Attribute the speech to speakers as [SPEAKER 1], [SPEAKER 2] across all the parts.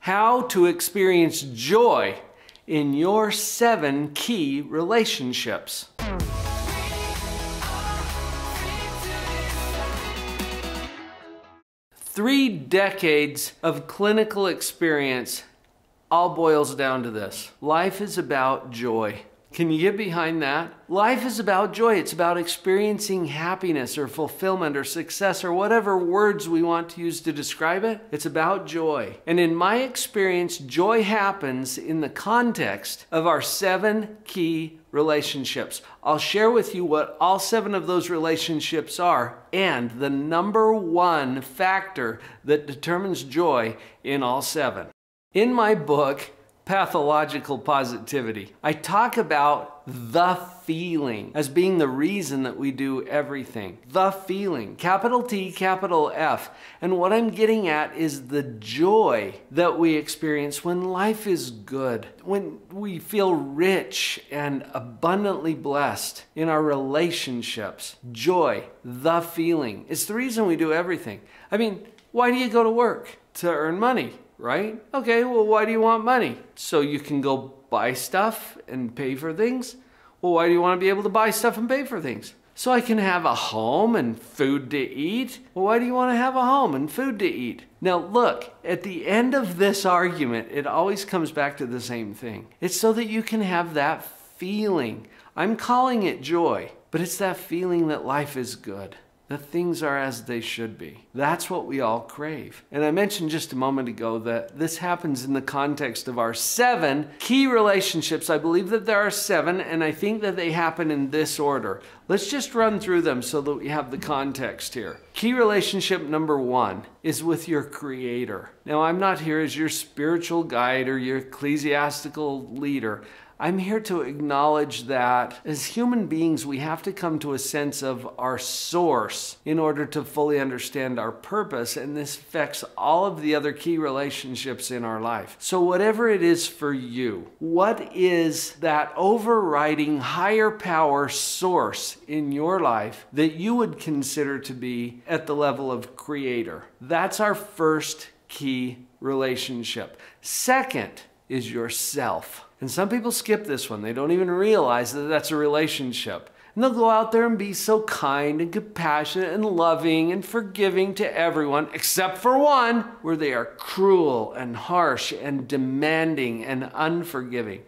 [SPEAKER 1] how to experience joy in your 7 key relationships. 3 decades of clinical experience all boils down to this. Life is about joy. Can you get behind that? Life is about joy. It's about experiencing happiness or fulfillment or success or whatever words we want to use to describe it. It's about joy. And in my experience, joy happens in the context of our 7 key relationships. I'll share with you what all 7 of those relationships are and the number 1 factor that determines joy in all 7. In my book, Pathological Positivity, I talk about the feeling as being the reason that we do everything. The feeling, capital T, capital F. And what I'm getting at is the joy that we experience when life is good, when we feel rich and abundantly blessed in our relationships. Joy, the feeling, it's the reason we do everything. I mean, why do you go to work? To earn money, right? Okay, well, why do you want money? So you can go buy stuff and pay for things? Well, why do you want to be able to buy stuff and pay for things? So I can have a home and food to eat? Well, why do you want to have a home and food to eat? Now look, at the end of this argument, it always comes back to the same thing. It's so that you can have that feeling. I'm calling it joy, but it's that feeling that life is good, that things are as they should be. That's what we all crave. And I mentioned just a moment ago that this happens in the context of our 7 key relationships. I believe that there are 7, and I think that they happen in this order. Let's just run through them so that we have the context here. Key relationship number 1 is with your Creator. Now, I'm not here as your spiritual guide or your ecclesiastical leader. I'm here to acknowledge that as human beings, we have to come to a sense of our source in order to fully understand our purpose, and this affects all of the other key relationships in our life. So whatever it is for you, what is that overriding higher power source in your life that you would consider to be at the level of Creator? That's our first key relationship. Second is yourself. And some people skip this one. They don't even realize that that's a relationship. And they'll go out there and be so kind and compassionate and loving and forgiving to everyone, except for one, where they are cruel and harsh and demanding and unforgiving.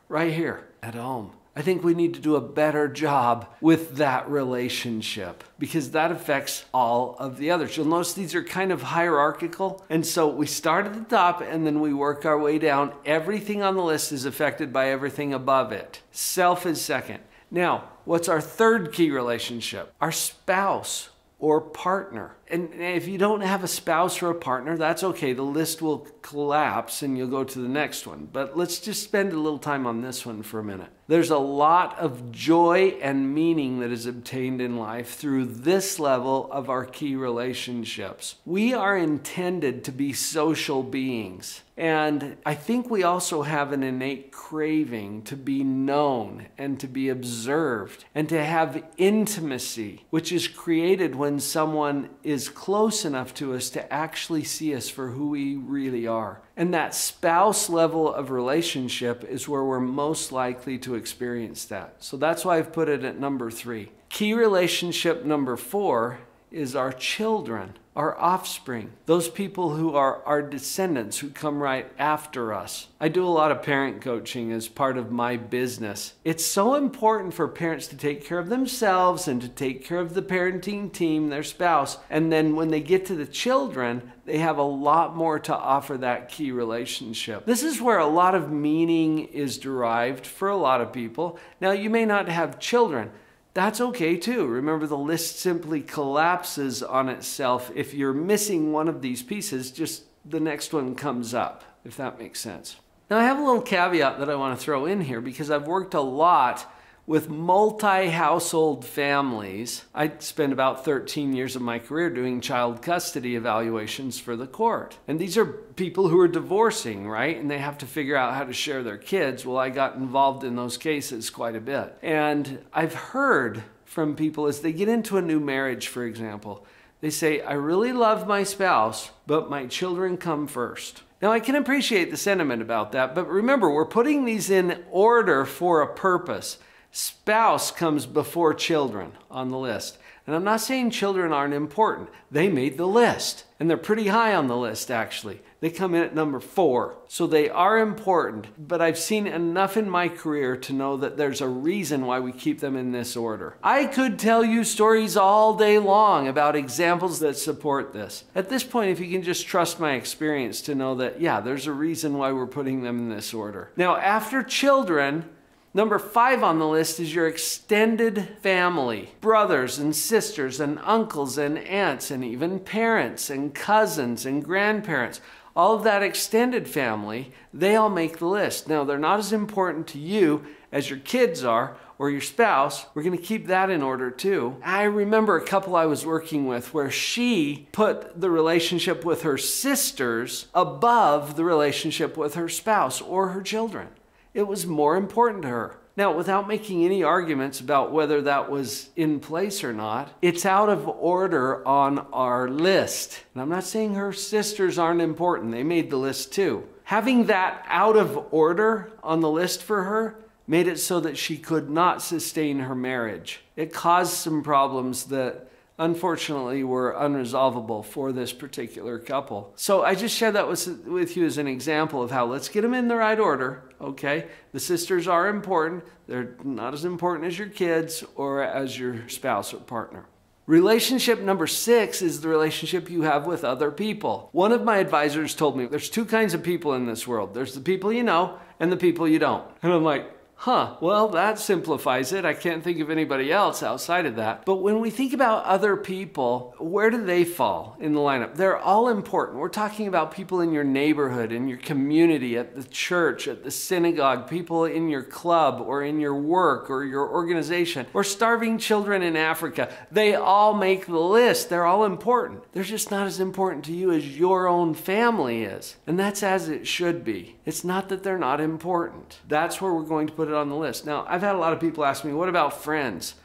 [SPEAKER 1] Right here at home. I think we need to do a better job with that relationship because that affects all of the others. You'll notice these are kind of hierarchical. And so we start at the top and then we work our way down. Everything on the list is affected by everything above it. Self is second. Now, what's our third key relationship? Our spouse or partner. And if you don't have a spouse or a partner, that's okay. The list will collapse and you'll go to the next one. But let's just spend a little time on this one for a minute. There's a lot of joy and meaning that is obtained in life through this level of our key relationships. We are intended to be social beings. And I think we also have an innate craving to be known and to be observed and to have intimacy, which is created when someone is close enough to us to actually see us for who we really are. And that spouse level of relationship is where we're most likely to experience that. So that's why I've put it at number 3. Key relationship number 4 is our children, our offspring, those people who are our descendants who come right after us. I do a lot of parent coaching as part of my business. It's so important for parents to take care of themselves and to take care of the parenting team, their spouse, and then when they get to the children, they have a lot more to offer that key relationship. This is where a lot of meaning is derived for a lot of people. Now, you may not have children. That's okay too. Remember, the list simply collapses on itself. If you're missing one of these pieces, just the next one comes up, if that makes sense. Now, I have a little caveat that I want to throw in here because I've worked a lot with multi-household families. I spent about 13 years of my career doing child custody evaluations for the court. And these are people who are divorcing, right? And they have to figure out how to share their kids. Well, I got involved in those cases quite a bit. And I've heard from people as they get into a new marriage, for example, they say, I really love my spouse, but my children come first. Now, I can appreciate the sentiment about that, but remember, we're putting these in order for a purpose. Spouse comes before children on the list. And I'm not saying children aren't important. They made the list, and they're pretty high on the list, actually. They come in at number 4. So they are important, but I've seen enough in my career to know that there's a reason why we keep them in this order. I could tell you stories all day long about examples that support this. At this point, if you can just trust my experience to know that, yeah, there's a reason why we're putting them in this order. Now, after children, number 5 on the list is your extended family. Brothers and sisters and uncles and aunts and even parents and cousins and grandparents. All of that extended family, they all make the list. Now, they're not as important to you as your kids are or your spouse. We're going to keep that in order too. I remember a couple I was working with where she put the relationship with her sisters above the relationship with her spouse or her children. It was more important to her. Now, without making any arguments about whether that was in place or not, it's out of order on our list. And I'm not saying her sisters aren't important. They made the list too. Having that out of order on the list for her made it so that she could not sustain her marriage. It caused some problems that unfortunately were unresolvable for this particular couple. So I just shared that with you as an example of how let's get them in the right order, okay? The sisters are important. They're not as important as your kids or as your spouse or partner. Relationship number 6 is the relationship you have with other people. One of my advisors told me there's 2 kinds of people in this world. There's the people you know and the people you don't. And I'm like, well, that simplifies it. I can't think of anybody else outside of that. But when we think about other people, where do they fall in the lineup? They're all important. We're talking about people in your neighborhood, in your community, at the church, at the synagogue, people in your club or in your work or your organization, or starving children in Africa. They all make the list. They're all important. They're just not as important to you as your own family is. And that's as it should be. It's not that they're not important. That's where we're going to put it on the list. Now, I've had a lot of people ask me, what about friends?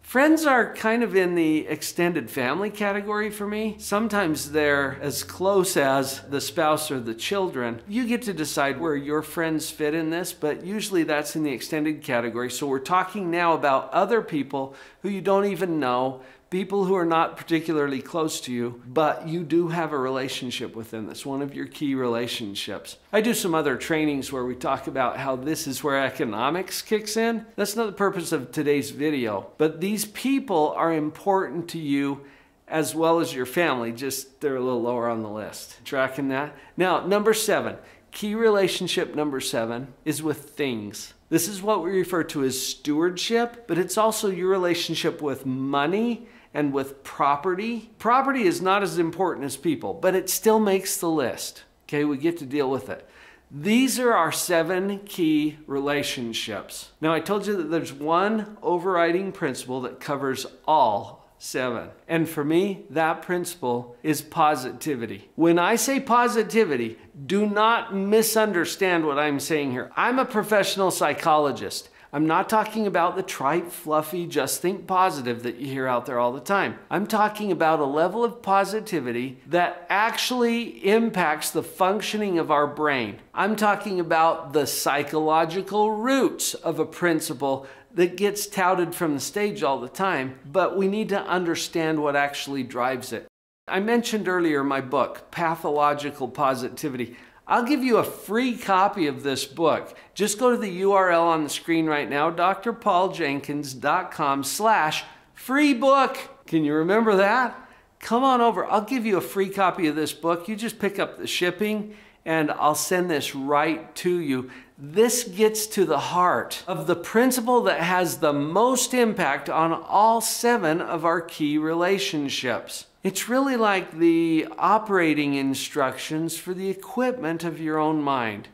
[SPEAKER 1] Friends are kind of in the extended family category for me. Sometimes they're as close as the spouse or the children. You get to decide where your friends fit in this, but usually that's in the extended category. So we're talking now about other people who you don't even know, people who are not particularly close to you, but you do have a relationship with them. That's one of your key relationships. I do some other trainings where we talk about how this is where economics kicks in. That's not the purpose of today's video, but these people are important to you as well as your family, just they're a little lower on the list. Tracking that? Now, number 7, key relationship number 7 is with things. This is what we refer to as stewardship, but it's also your relationship with money and with property. Property is not as important as people, but it still makes the list. Okay, we get to deal with it. These are our 7 key relationships. Now, I told you that there's one overriding principle that covers all 7. And for me, that principle is positivity. When I say positivity, do not misunderstand what I'm saying here. I'm a professional psychologist. I'm not talking about the trite, fluffy, just think positive that you hear out there all the time. I'm talking about a level of positivity that actually impacts the functioning of our brain. I'm talking about the psychological roots of a principle that gets touted from the stage all the time, but we need to understand what actually drives it. I mentioned earlier my book, Pathological Positivity. I'll give you a free copy of this book. Just go to the URL on the screen right now, drpauljenkins.com/free book. Can you remember that? Come on over. I'll give you a free copy of this book. You just pick up the shipping and I'll send this right to you. This gets to the heart of the principle that has the most impact on all 7 of our key relationships. It's really like the operating instructions for the equipment of your own mind.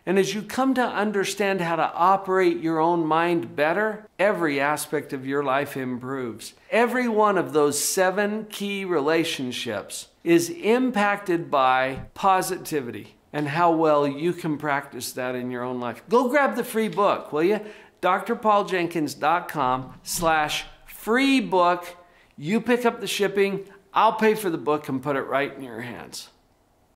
[SPEAKER 1] And as you come to understand how to operate your own mind better, every aspect of your life improves. Every one of those 7 key relationships is impacted by positivity and how well you can practice that in your own life. Go grab the free book, will you? drpauljenkins.com/free book. You pick up the shipping. I'll pay for the book and put it right in your hands.